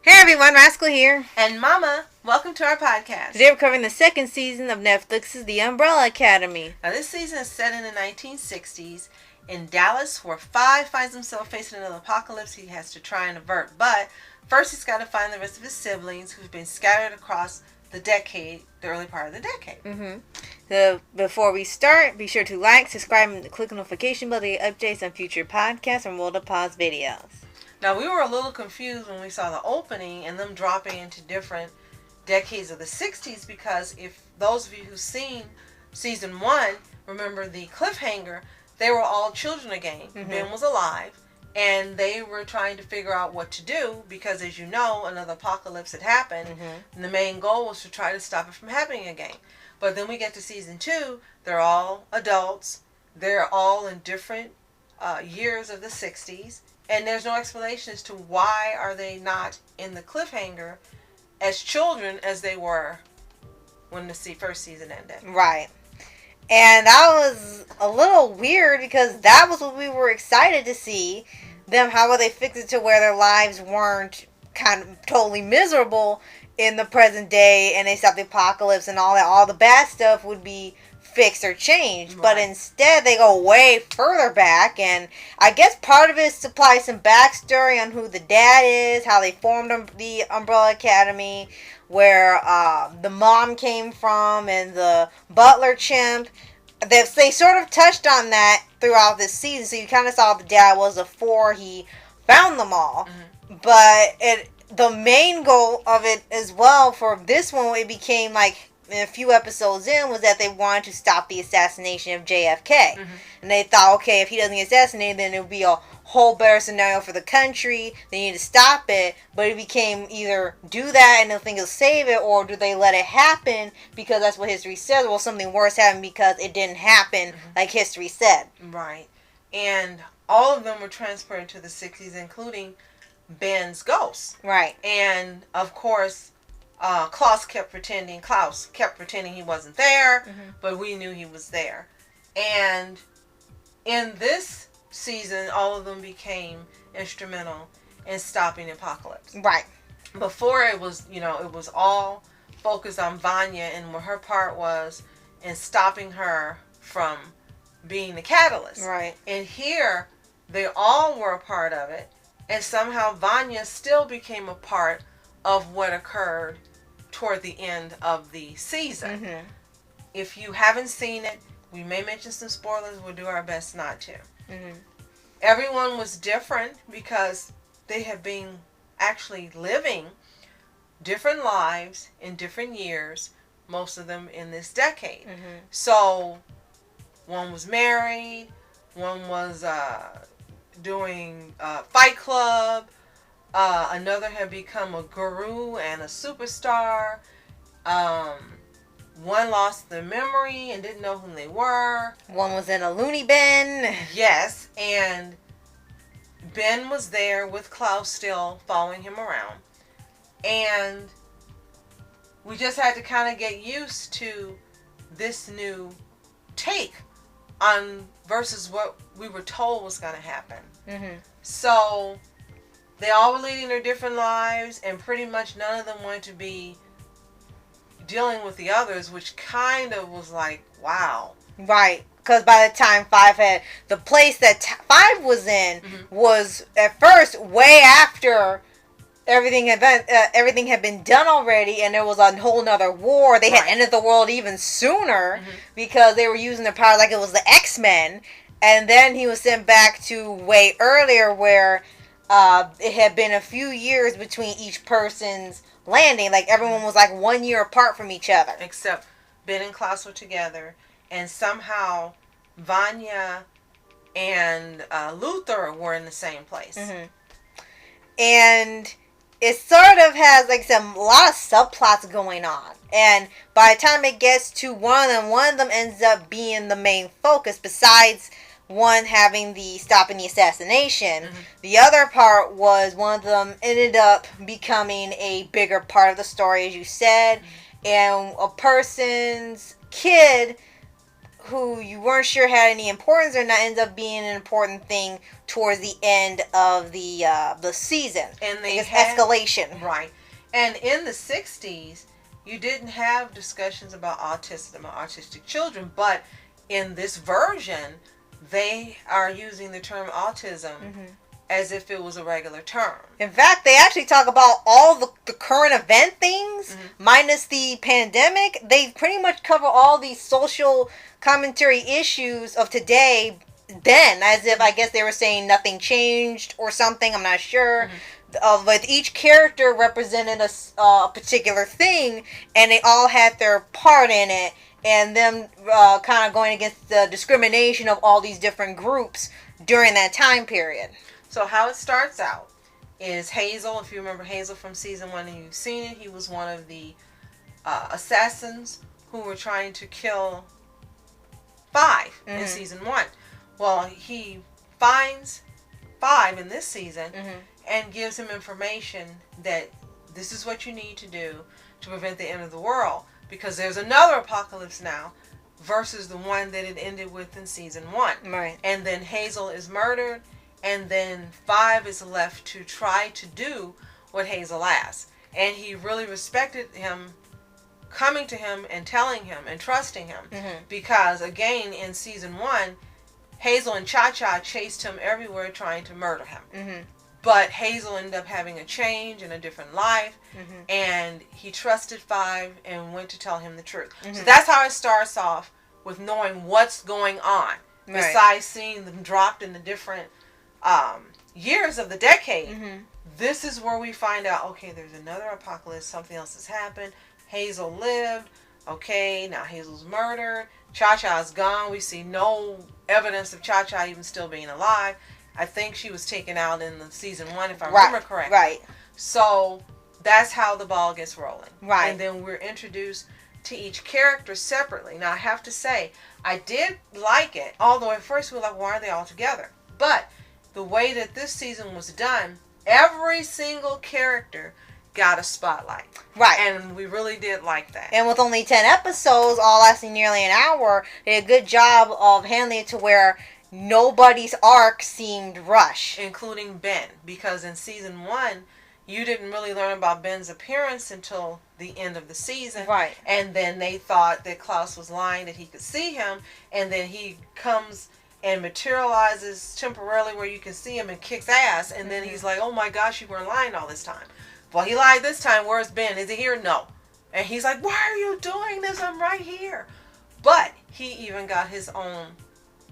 Hey everyone, Rascal here. And Mama, welcome to our podcast. Today we're covering the second season of Netflix's The Umbrella Academy. Now this season is set in the 1960s in Dallas, where Five finds himself facing another apocalypse he has to try and avert. But first he's got to find the rest of his siblings who've been scattered across the early part of the decade. So before we start, be sure to like, subscribe, and click the notification bell to get updates on future podcasts and World of Paws videos. Now, we were a little confused when we saw the opening and them dropping into different decades of the 60s, because if those of you who've seen season 1 remember the cliffhanger, they were all children again. Ben was alive, and they were trying to figure out what to do because, as you know, another apocalypse had happened, and the main goal was to try to stop it from happening again. But then we get to season 2, they're all adults, they're all in different years of the 60s, and there's no explanation as to why are they not in the cliffhanger as children as they were when the first season ended. Right. And that was a little weird because that was what we were excited to see. Them, how would they fix it to where their lives weren't kind of totally miserable in the present day and they stopped the apocalypse and all that. All the bad stuff would be fixed or changed, but instead they go way further back, and I guess part of it is supply some backstory on who the dad is, how they formed the Umbrella Academy, where the mom came from, and the butler chimp. They sort of touched on that throughout this season, so you kind of saw the dad was before he found them all, but the main goal of it as well for this one, it became like a few episodes in, was that they wanted to stop the assassination of JFK. And they thought, okay, if he doesn't get assassinated, then it would be a whole better scenario for the country. They need to stop it. But it became either do that and they'll think it'll save it, or do they let it happen because that's what history says. Well, something worse happened because it didn't happen like history said. Right. And all of them were transported to the 60s, including Ben's ghost. Right. And, of course, Klaus kept pretending he wasn't there, but we knew he was there. And in this season, all of them became instrumental in stopping the apocalypse. Right. Before it was all focused on Vanya and what her part was in stopping her from being the catalyst. Right. And here, they all were a part of it, and somehow Vanya still became a part of what occurred toward the end of the season. If you haven't seen it, we may mention some spoilers. We'll do our best not to. Everyone was different because they have been actually living different lives in different years, most of them in this decade. So one was married, one was doing Fight Club, another had become a guru and a superstar. One lost their memory and didn't know who they were. One was in a loony bin. Yes, and Ben was there with Klaus still following him around. And we just had to kind of get used to this new take on versus what we were told was going to happen. So they all were leading their different lives, and pretty much none of them wanted to be dealing with the others, which kind of was like, wow. Right. Because by the time Five had... The place that Five was in was, at first, way after everything had been done already, and there was a whole nother war. They had ended the world even sooner because they were using their power like it was the X-Men. And then he was sent back to way earlier where... it had been a few years between each person's landing. Like, everyone was like 1 year apart from each other. Except Ben and Klaus were together. And somehow Vanya and Luther were in the same place. And it sort of has, like, a lot of subplots going on. And by the time it gets to one of them ends up being the main focus, besides... one having the stopping the assassination. The other part was one of them ended up becoming a bigger part of the story, as you said. And a person's kid who you weren't sure had any importance or not ends up being an important thing towards the end of the season. And they had escalation. Right. And in the 60s, you didn't have discussions about autism or autistic children, but in this version, they are using the term autism as if it was a regular term. In fact, they actually talk about all the current event things, minus the pandemic. They pretty much cover all these social commentary issues of today then, as if, I guess they were saying nothing changed or something, I'm not sure. With each character represented a particular thing, and they all had their part in it, and them kind of going against the discrimination of all these different groups during that time period. So how it starts out is Hazel, if you remember Hazel from season 1 and you've seen it, he was one of the assassins who were trying to kill 5 in season 1. Well, he finds 5 in this season and gives him information that this is what you need to do to prevent the end of the world, because there's another apocalypse now versus the one that it ended with in season 1. Right. And then Hazel is murdered, and then 5 is left to try to do what Hazel asked. And he really respected him coming to him and telling him and trusting him, because again in season 1, Hazel and Cha-Cha chased him everywhere trying to murder him. But Hazel ended up having a change and a different life, and he trusted 5 and went to tell him the truth. So that's how it starts off, with knowing what's going on. Right. Besides seeing them dropped in the different years of the decade, this is where we find out, okay, there's another apocalypse, something else has happened. Hazel lived, okay, now Hazel's murdered, Cha-Cha's gone, we see no evidence of Cha-Cha even still being alive. I think she was taken out in the season 1, if I remember correctly. Right. So that's how the ball gets rolling. Right. And then we're introduced to each character separately. Now I have to say, I did like it, although at first we were like, why are they all together? But the way that this season was done, every single character got a spotlight. Right. And we really did like that. And with only 10 episodes, all lasting nearly an hour, they did a good job of handling it to where nobody's arc seemed rushed. Including Ben. Because in season 1, you didn't really learn about Ben's appearance until the end of the season. Right. And then they thought that Klaus was lying, that he could see him. And then he comes and materializes temporarily where you can see him and kicks ass. And then he's like, oh my gosh, you weren't lying all this time. Well, he lied this time. Where's Ben? Is he here? No. And he's like, why are you doing this? I'm right here. But he even got his own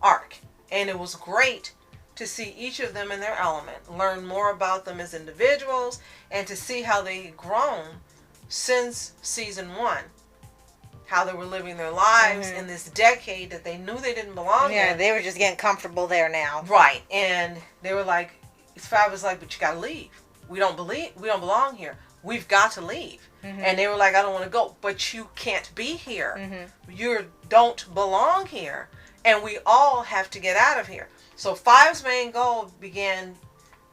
arc. And it was great to see each of them in their element, learn more about them as individuals, and to see how they've grown since season 1. How they were living their lives in this decade that they knew they didn't belong in. Yeah, they were just getting comfortable there now. Right. And they were like, 5 was like, but you gotta leave. We don't belong here. We've got to leave. And they were like, I don't want to go. But you can't be here. You don't belong here. And we all have to get out of here. So 5's main goal began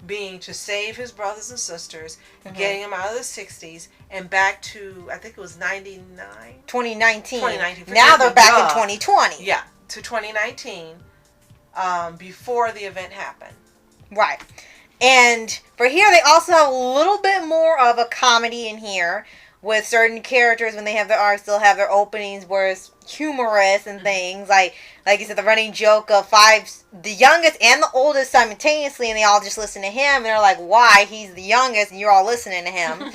being to save his brothers and sisters, getting them out of the 60s and back to, I think it was 2019. Now they're back in 2020. Yeah, to 2019, before the event happened. Right. And for here, they also have a little bit more of a comedy in here, with certain characters, when they have their arcs, they'll have their openings where it's humorous and things. Like you said, the running joke of 5's the youngest and the oldest simultaneously, and they all just listen to him. And they're like, why? He's the youngest, and you're all listening to him.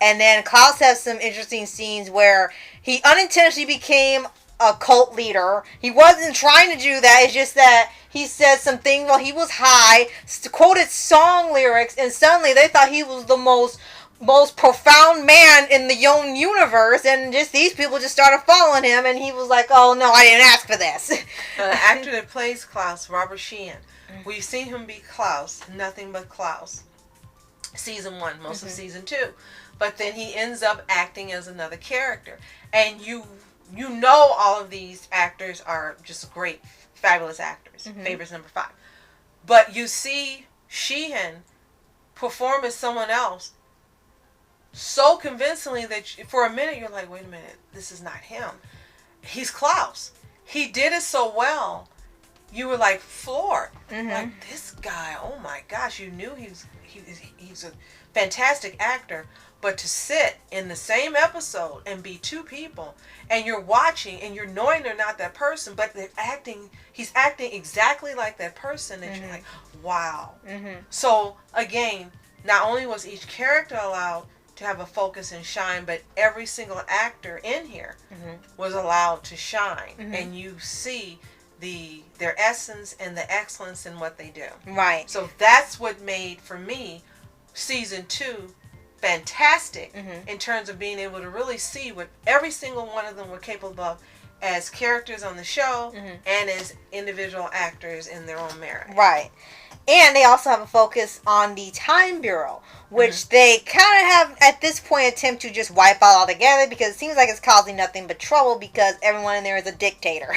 And then Klaus has some interesting scenes where he unintentionally became a cult leader. He wasn't trying to do that. It's just that he said something while he was high, quoted song lyrics, and suddenly they thought he was the most profound man in the known universe, and just these people just started following him, and he was like, oh no, I didn't ask for this. The actor that plays Klaus, Robert Sheehan, we've seen him be Klaus, nothing but Klaus. Season 1, most of season 2. But then he ends up acting as another character. And you know all of these actors are just great, fabulous actors. Favorites number 5. But you see Sheehan perform as someone else so convincingly that for a minute you're like, wait a minute, this is not him. He's Klaus. he did it so well. You were like floored. Mm-hmm. Like, this guy, oh my gosh, you knew he's a fantastic actor. But to sit in the same episode and be two people, and you're watching and you're knowing they're not that person, but he's acting exactly like that person, and you're like, wow. So again, not only was each character allowed to have a focus and shine, but every single actor in here was allowed to shine, and you see their essence and the excellence in what they do. Right. So that's what made, for me, season 2 fantastic in terms of being able to really see what every single one of them were capable of as characters on the show and as individual actors in their own merit. Right. And they also have a focus on the Time Bureau, which they kind of have, at this point, attempt to just wipe out altogether, because it seems like it's causing nothing but trouble because everyone in there is a dictator.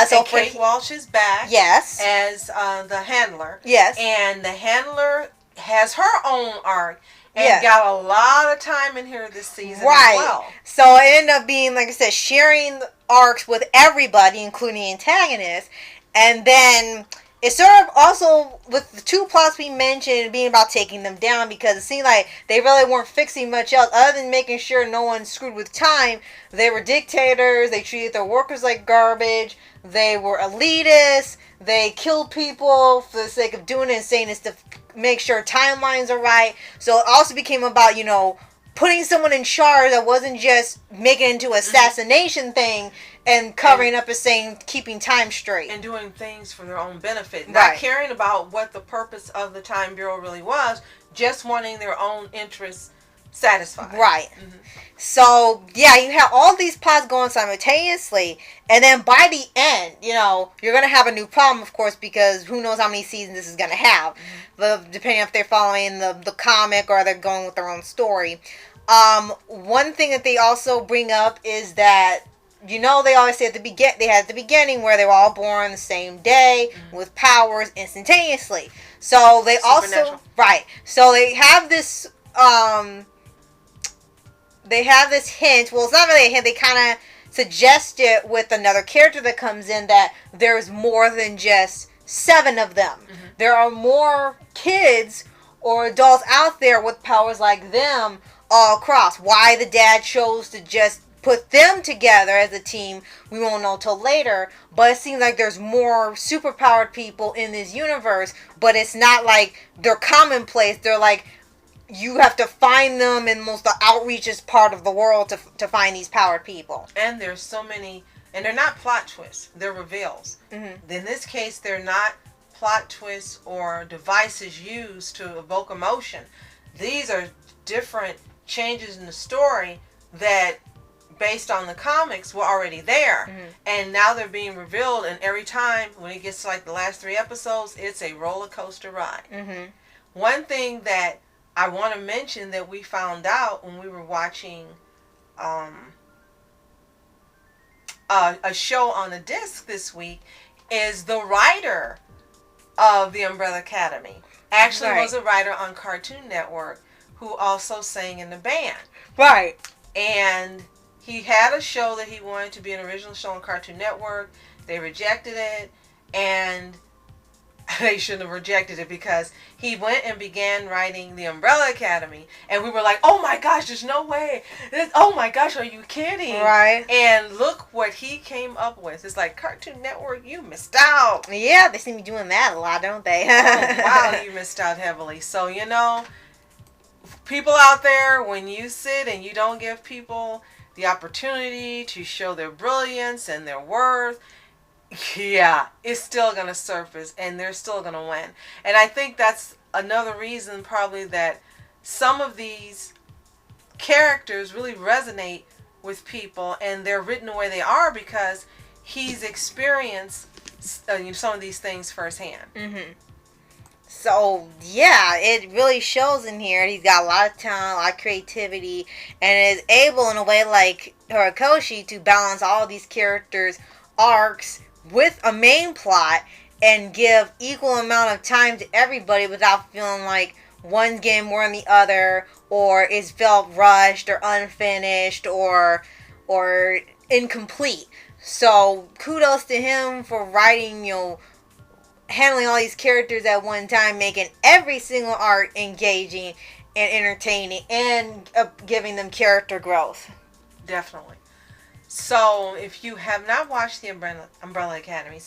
So Kate Walsh is back as the handler. Yes. And the handler has her own arc and got a lot of time in here this season as well. So it ended up being, like I said, sharing arcs with everybody, including the antagonist. And then it's sort of also, with the 2 plots we mentioned, being about taking them down, because it seemed like they really weren't fixing much else other than making sure no one screwed with time. They were dictators. They treated their workers like garbage. They were elitists. They killed people for the sake of doing it and saying it's to make sure timelines are right. So it also became about, putting someone in charge that wasn't just making it into an assassination thing and covering up as saying keeping time straight. And doing things for their own benefit. Not caring about what the purpose of the Time Bureau really was, just wanting their own interests satisfied. Right. So, yeah, you have all these plots going simultaneously, and then by the end, you're going to have a new problem, of course, because who knows how many seasons this is going to have, depending if they're following the comic or they're going with their own story. One thing that they also bring up is that, they always say at the beginning where they were all born the same day with powers instantaneously. So they also, so they have this, hint. Well, it's not really a hint. They kind of suggest it with another character that comes in, that there's more than just 7 of them. There are more kids or adults out there with powers like them all across. Why the dad chose to just put them together as a team, we won't know till later. But it seems like there's more superpowered people in this universe, but it's not like they're commonplace. They're like, you have to find them in most the outreaches part of the world to find these powered people. And there's so many, and they're not plot twists, they're reveals. In this case, they're not plot twists or devices used to evoke emotion. These are different changes in the story that, based on the comics, were already there. And now they're being revealed, and every time when it gets to like the last 3 episodes, it's a roller coaster ride. One thing that I want to mention that we found out when we were watching a show on a disc this week is the writer of the Umbrella Academy actually was a writer on Cartoon Network who also sang in the band. And he had a show that he wanted to be an original show on Cartoon Network. They rejected it, and they shouldn't have rejected it, because he went and began writing the Umbrella Academy, and we were like, oh my gosh, there's no way. Oh my gosh, are you kidding? And look what he came up with. It's like, Cartoon Network, you missed out. Yeah, they seem to be doing that a lot, don't they? Wow, you missed out heavily. So, people out there, when you sit and you don't give people the opportunity to show their brilliance and their worth, it's still going to surface, and they're still going to win. And I think that's another reason probably that some of these characters really resonate with people, and they're written the way they are because he's experienced some of these things firsthand. So, yeah, it really shows in here. He's got a lot of talent, a lot of creativity, and is able, in a way like Horikoshi, to balance all these characters' arcs with a main plot and give equal amount of time to everybody without feeling like one's getting more than the other, or is felt rushed or unfinished, or incomplete. So kudos to him for writing, handling all these characters at one time, making every single arc engaging and entertaining, and giving them character growth. Definitely. So, if you have not watched the Umbrella Academy,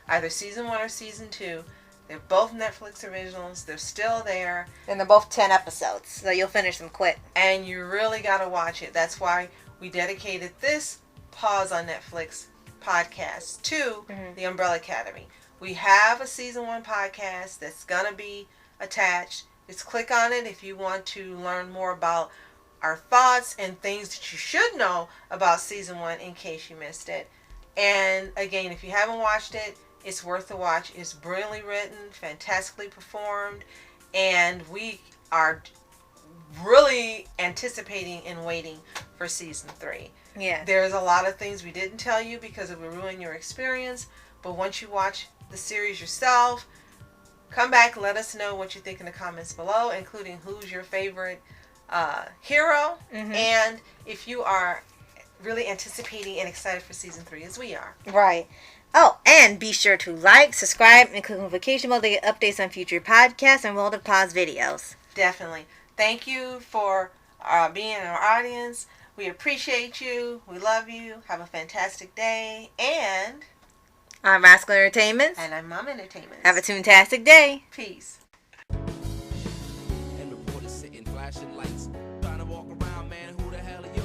either season 1 or season 2, they're both Netflix originals. They're still there. And they're both 10 episodes, so you'll finish them quick. And you really got to watch it. That's why we dedicated this Paws on Netflix podcast to the Umbrella Academy. We have a season 1 podcast that's going to be attached. Just click on it if you want to learn more about our thoughts and things that you should know about season 1 in case you missed it. And again, if you haven't watched it, it's worth the watch. It's brilliantly written, fantastically performed, and we are really anticipating and waiting for season 3. Yeah. There's a lot of things we didn't tell you because it would ruin your experience, but once you watch the series yourself, come back, let us know what you think in the comments below, including who's your favorite hero, and if you are really anticipating and excited for season 3 as we are. Right. Oh, and be sure to like, subscribe, and click the notification bell to get updates on future podcasts and World of Paws videos. Definitely. Thank you for being in our audience. We appreciate you. We love you. Have a fantastic day. And I'm Rascal Entertainment. And I'm Mom Entertainment. Have a fantastic day. Peace. And reporters sitting, flashing lights, trying to walk around, man. Who the hell are you?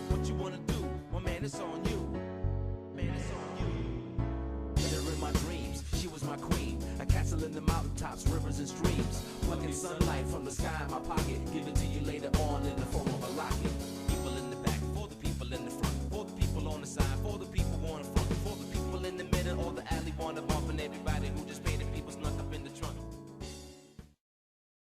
What you wanna do? Well, man, it's on you. Man, it's on you. Met her in my dreams. She was my queen. A castle in the mountaintops, rivers and streams. Plucking sunlight from the sky in my pocket. Give it to you later on in the form of a rocket.